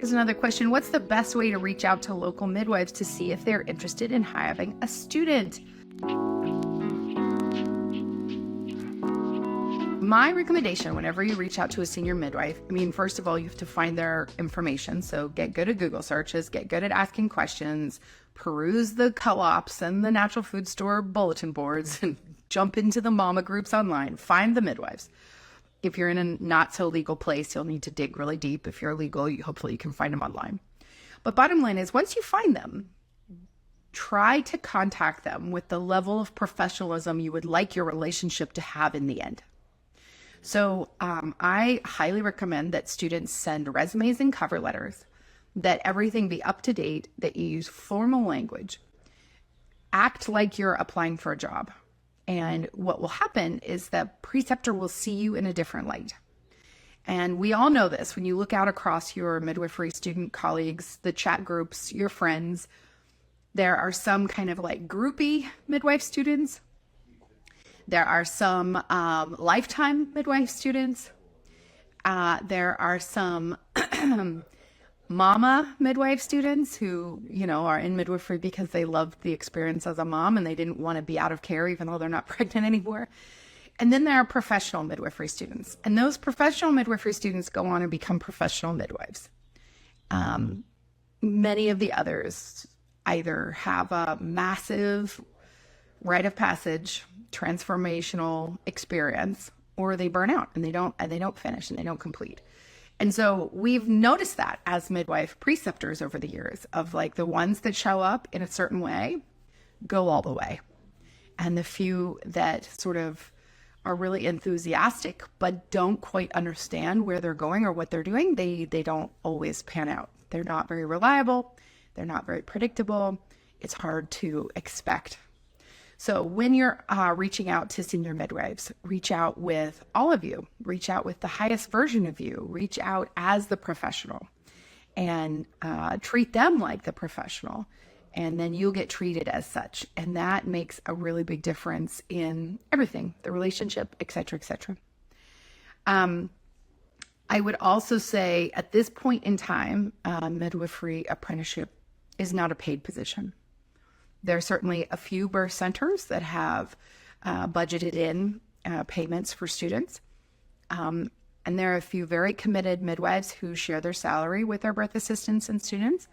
Here's another question. What's the best way to reach out to local midwives to see if they're interested in having a student? My recommendation whenever you reach out to a senior midwife, first of all, you have to find their information. So get good at Google searches, get good at asking questions, peruse the co-ops and the natural food store bulletin boards, and jump into the mama groups online. Find the midwives. If you're in a not so legal place, you'll need to dig really deep. If you're legal, hopefully you can find them online. But bottom line is, once you find them, try to contact them with the level of professionalism you would like your relationship to have in the end. So I highly recommend that students send resumes and cover letters, that everything be up to date, that you use formal language, act like you're applying for a job. And what will happen is that preceptor will see you in a different light. And we all know this. When you look out across your midwifery student colleagues, the chat groups, your friends, there are some kind of like groupie midwife students. There are some lifetime midwife students. There are some mama midwife students who, are in midwifery because they loved the experience as a mom and they didn't want to be out of care even though they're not pregnant anymore. And then there are professional midwifery students. And those professional midwifery students go on and become professional midwives. Many of the others either have a massive rite of passage, transformational experience, or they burn out and they don't finish and they don't complete. And so we've noticed that as midwife preceptors over the years, of like the ones that show up in a certain way go all the way. And the few that sort of are really enthusiastic but don't quite understand where they're going or what they're doing, they don't always pan out. They're not very reliable. They're not very predictable. It's hard to expect. So when you're reaching out to senior midwives, reach out with all of you, reach out with the highest version of you, reach out as the professional and treat them like the professional. And then you'll get treated as such. And that makes a really big difference in everything, the relationship, et cetera, et cetera. I would also say at this point in time, midwifery apprenticeship is not a paid position. There are certainly a few birth centers that have budgeted in payments for students. And there are a few very committed midwives who share their salary with their birth assistants and students.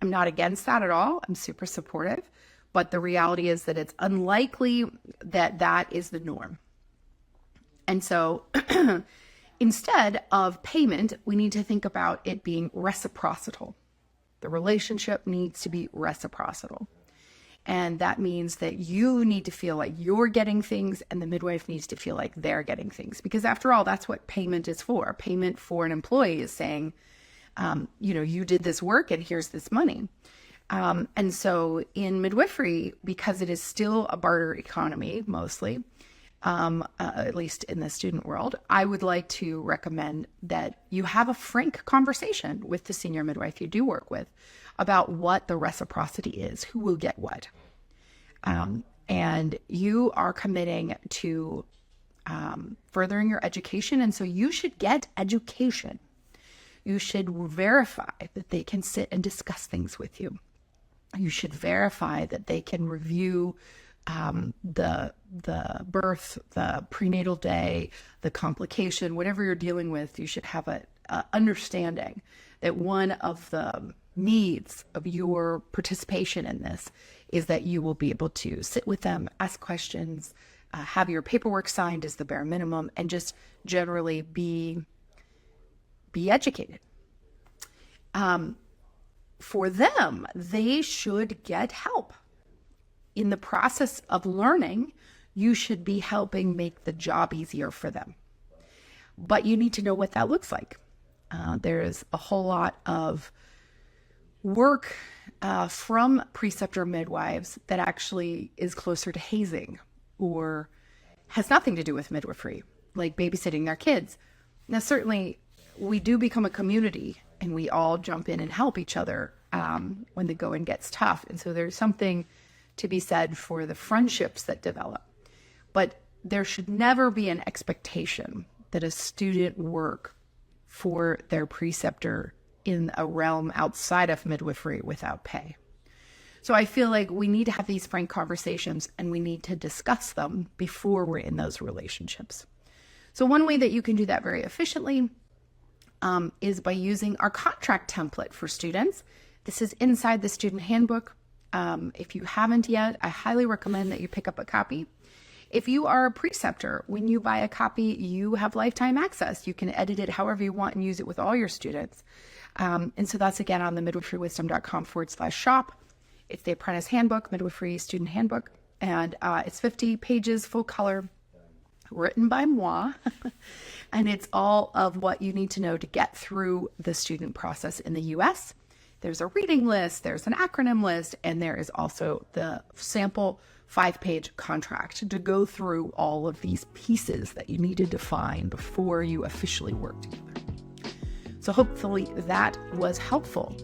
I'm not against that at all. I'm super supportive. But the reality is that it's unlikely that that is the norm. And so instead of payment, we need to think about it being reciprocal. The relationship needs to be reciprocal. And that means that you need to feel like you're getting things and the midwife needs to feel like they're getting things. Because after all, that's what payment is for. Payment for an employee is saying, you did this work and here's this money. And so in midwifery, because it is still a barter economy, mostly, at least in the student world, I would like to recommend that you have a frank conversation with the senior midwife you do work with about what the reciprocity is, who will get what. And you are committing to furthering your education. And so you should get education. You should verify that they can sit and discuss things with you. You should verify that they can review the birth, the prenatal day, the complication, whatever you're dealing with. You should have a understanding that one of the needs of your participation in this is that you will be able to sit with them, ask questions, have your paperwork signed as the bare minimum, and just generally be educated. For them, they should get help. In the process of learning, you should be helping make the job easier for them. But you need to know what that looks like. There's a whole lot of work from preceptor midwives that actually is closer to hazing or has nothing to do with midwifery, like babysitting their kids. Now, certainly, we do become a community and we all jump in and help each other when the going gets tough. And so there's something to be said for the friendships that develop. But there should never be an expectation that a student work for their preceptor in a realm outside of midwifery without pay. So I feel like we need to have these frank conversations and we need to discuss them before we're in those relationships. So one way that you can do that very efficiently is by using our contract template for students. This is inside the student handbook. If you haven't yet, I highly recommend that you pick up a copy. If you are a preceptor, when you buy a copy, you have lifetime access. You can edit it however you want and use it with all your students. And so that's again on the midwiferywisdom.com/shop. It's the apprentice handbook, midwifery student handbook, and it's 50 pages, full color, written by moi. And it's all of what you need to know to get through the student process in the US. There's a reading list, there's an acronym list, and there is also the sample 5-page contract to go through all of these pieces that you need to define before you officially work together. So hopefully that was helpful.